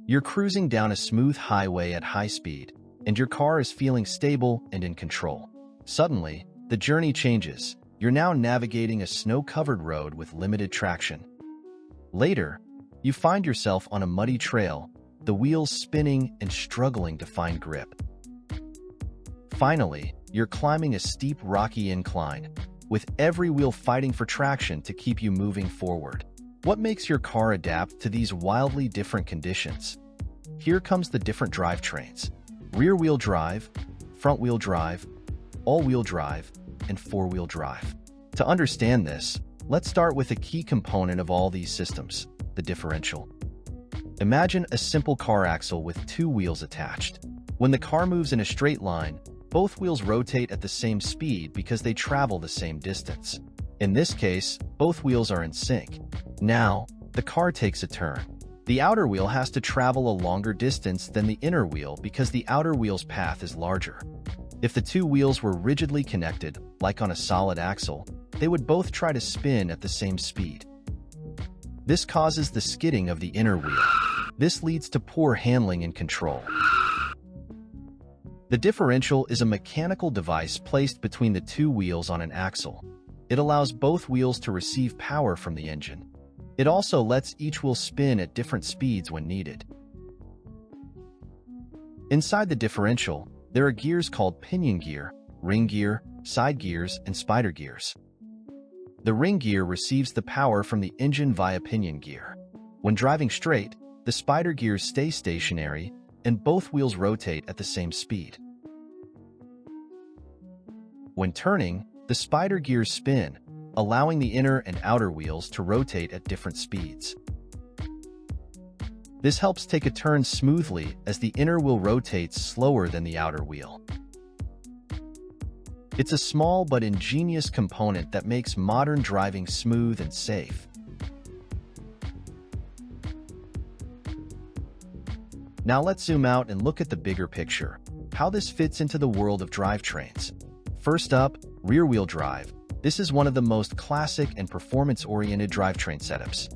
You're cruising down a smooth highway at high speed, and your car is feeling stable and in control. Suddenly, the journey changes. You're now navigating a snow-covered road with limited traction. Later, you find yourself on a muddy trail, the wheels spinning and struggling to find grip. Finally, you're climbing a steep, rocky incline, with every wheel fighting for traction to keep you moving forward. What makes your car adapt to these wildly different conditions? Here comes the different drivetrains: rear-wheel drive, front-wheel drive, all-wheel drive, and four-wheel drive. To understand this, let's start with a key component of all these systems: the differential. Imagine a simple car axle with two wheels attached. When the car moves in a straight line, both wheels rotate at the same speed because they travel the same distance. In this case, both wheels are in sync. Now, the car takes a turn. The outer wheel has to travel a longer distance than the inner wheel because the outer wheel's path is larger. If the two wheels were rigidly connected, like on a solid axle, they would both try to spin at the same speed. This causes the skidding of the inner wheel. This leads to poor handling and control. The differential is a mechanical device placed between the two wheels on an axle. It allows both wheels to receive power from the engine. It also lets each wheel spin at different speeds when needed. Inside the differential, there are gears called pinion gear, ring gear, side gears, and spider gears. The ring gear receives the power from the engine via pinion gear. When driving straight, the spider gears stay stationary, and both wheels rotate at the same speed. When turning, the spider gears spin, allowing the inner and outer wheels to rotate at different speeds. This helps take a turn smoothly as the inner wheel rotates slower than the outer wheel. It's a small but ingenious component that makes modern driving smooth and safe. Now let's zoom out and look at the bigger picture, how this fits into the world of drivetrains. First up, rear-wheel drive. This is one of the most classic and performance-oriented drivetrain setups.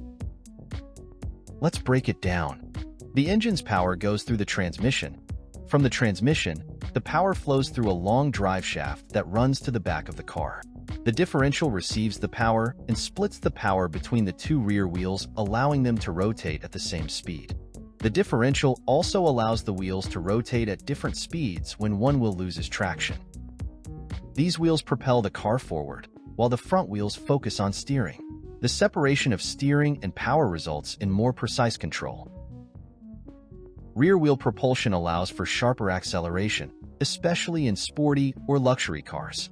Let's break it down. The engine's power goes through the transmission. From the transmission, the power flows through a long drive shaft that runs to the back of the car. The differential receives the power and splits the power between the two rear wheels, allowing them to rotate at the same speed. The differential also allows the wheels to rotate at different speeds when one wheel loses traction. These wheels propel the car forward, while the front wheels focus on steering. The separation of steering and power results in more precise control. Rear-wheel propulsion allows for sharper acceleration, especially in sporty or luxury cars.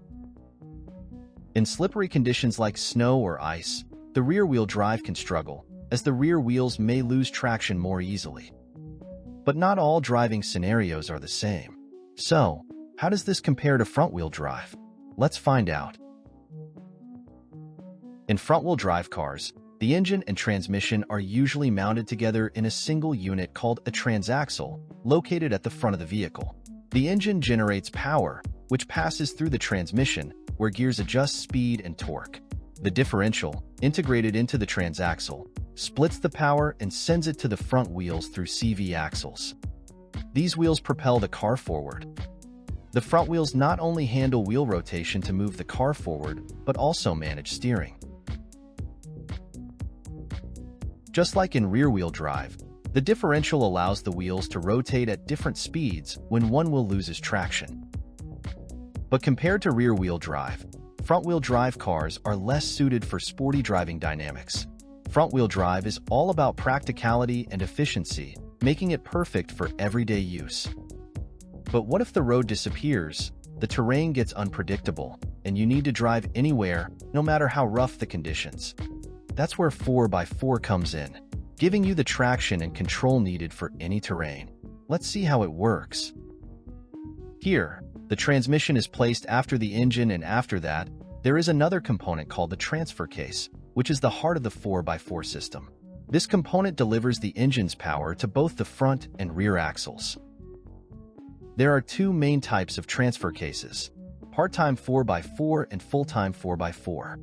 In slippery conditions like snow or ice, the rear-wheel drive can struggle, as the rear wheels may lose traction more easily. But not all driving scenarios are the same. So, how does this compare to front-wheel drive? Let's find out. In front-wheel drive cars, the engine and transmission are usually mounted together in a single unit called a transaxle, located at the front of the vehicle. The engine generates power, which passes through the transmission, where gears adjust speed and torque. The differential, integrated into the transaxle, splits the power and sends it to the front wheels through CV axles. These wheels propel the car forward. The front wheels not only handle wheel rotation to move the car forward, but also manage steering. Just like in rear-wheel drive, the differential allows the wheels to rotate at different speeds when one wheel loses traction. But compared to rear-wheel drive, front-wheel drive cars are less suited for sporty driving dynamics. Front-wheel drive is all about practicality and efficiency, making it perfect for everyday use. But what if the road disappears, the terrain gets unpredictable, and you need to drive anywhere, no matter how rough the conditions? That's where 4x4 comes in, giving you the traction and control needed for any terrain. Let's see how it works. Here, the transmission is placed after the engine, and after that, there is another component called the transfer case, which is the heart of the 4x4 system. This component delivers the engine's power to both the front and rear axles. There are two main types of transfer cases: part-time 4x4 and full-time 4x4.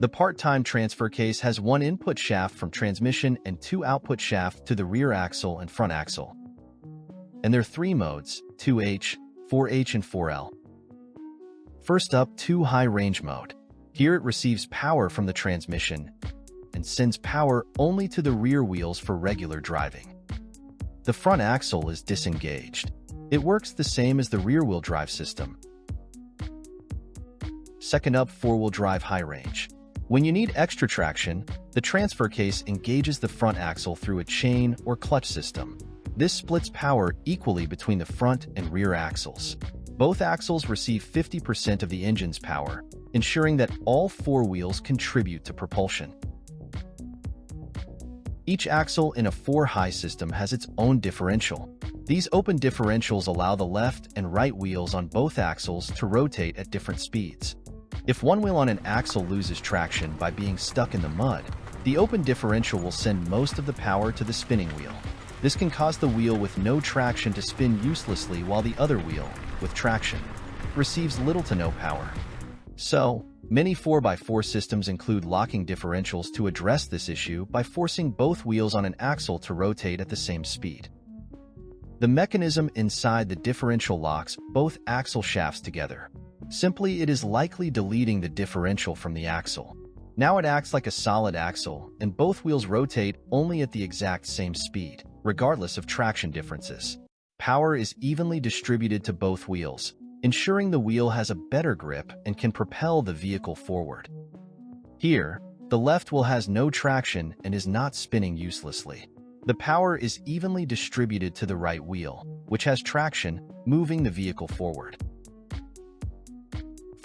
The part-time transfer case has one input shaft from transmission and two output shafts to the rear axle and front axle. And there are three modes, 2H, 4H, and 4L. First up, 2 high-range mode. Here it receives power from the transmission and sends power only to the rear wheels for regular driving. The front axle is disengaged. It works the same as the rear-wheel drive system. Second up, 4-wheel drive high range. When you need extra traction, the transfer case engages the front axle through a chain or clutch system. This splits power equally between the front and rear axles. Both axles receive 50% of the engine's power, ensuring that all 4 wheels contribute to propulsion. Each axle in a 4-high system has its own differential. These open differentials allow the left and right wheels on both axles to rotate at different speeds. If one wheel on an axle loses traction by being stuck in the mud, the open differential will send most of the power to the spinning wheel. This can cause the wheel with no traction to spin uselessly, while the other wheel, with traction, receives little to no power. So, many 4x4 systems include locking differentials to address this issue by forcing both wheels on an axle to rotate at the same speed. The mechanism inside the differential locks both axle shafts together. Simply, it is likely deleting the differential from the axle. Now it acts like a solid axle, and both wheels rotate only at the exact same speed, regardless of traction differences. Power is evenly distributed to both wheels, ensuring the wheel has a better grip and can propel the vehicle forward. Here, the left wheel has no traction and is not spinning uselessly. The power is evenly distributed to the right wheel, which has traction, moving the vehicle forward.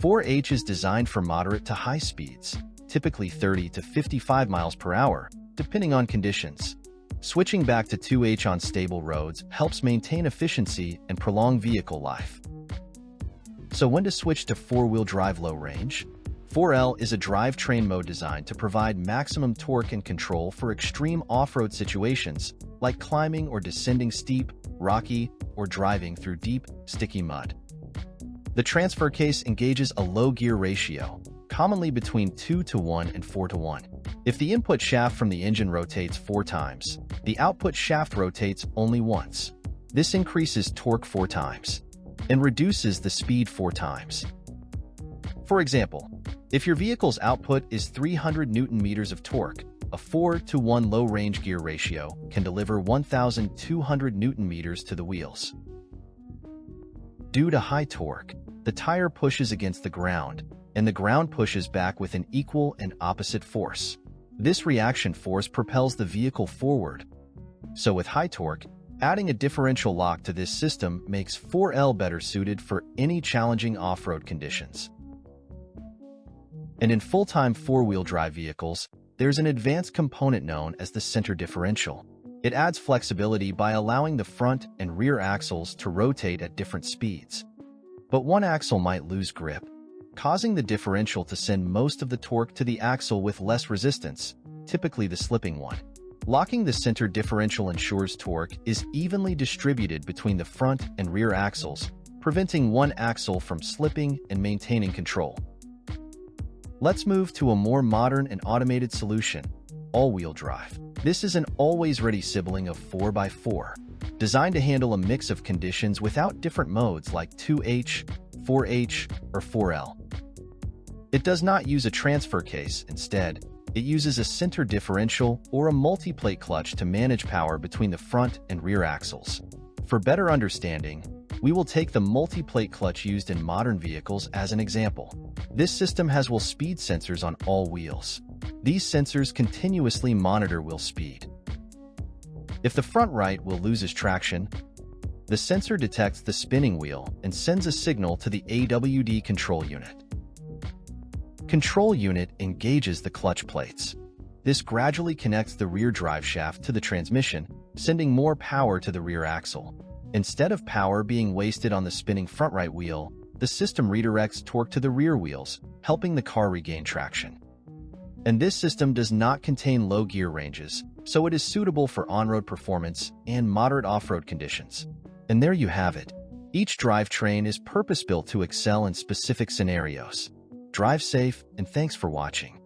4H is designed for moderate to high speeds, typically 30 to 55 miles per hour, depending on conditions. Switching back to 2H on stable roads helps maintain efficiency and prolong vehicle life. So when to switch to 4-wheel drive low range? 4L is a drivetrain mode designed to provide maximum torque and control for extreme off-road situations, like climbing or descending steep, rocky, or driving through deep, sticky mud. The transfer case engages a low gear ratio, commonly between 2:1 and 4:1. If the input shaft from the engine rotates 4 times, the output shaft rotates only once. This increases torque 4 times and reduces the speed 4 times. For example, if your vehicle's output is 300 Nm of torque, a 4:1 low-range gear ratio can deliver 1,200 Nm to the wheels. Due to high torque, the tire pushes against the ground, and the ground pushes back with an equal and opposite force. This reaction force propels the vehicle forward. So with high torque, adding a differential lock to this system makes 4L better suited for any challenging off-road conditions. And in full-time 4-wheel drive vehicles, there's an advanced component known as the center differential. It adds flexibility by allowing the front and rear axles to rotate at different speeds. But one axle might lose grip, causing the differential to send most of the torque to the axle with less resistance, typically the slipping one. Locking the center differential ensures torque is evenly distributed between the front and rear axles, preventing one axle from slipping and maintaining control. Let's move to a more modern and automated solution, all-wheel drive. This is an always-ready sibling of 4x4, designed to handle a mix of conditions without different modes like 2H, 4H, or 4L. It does not use a transfer case. Instead, it uses a center differential or a multi-plate clutch to manage power between the front and rear axles. For better understanding, we will take the multi-plate clutch used in modern vehicles as an example. This system has wheel speed sensors on all wheels. These sensors continuously monitor wheel speed. If the front right wheel loses traction, the sensor detects the spinning wheel and sends a signal to the AWD control unit. Control unit engages the clutch plates. This gradually connects the rear drive shaft to the transmission, sending more power to the rear axle. Instead of power being wasted on the spinning front right wheel, the system redirects torque to the rear wheels, helping the car regain traction. And this system does not contain low gear ranges, so it is suitable for on-road performance and moderate off-road conditions. And there you have it. Each drivetrain is purpose-built to excel in specific scenarios. Drive safe, and thanks for watching.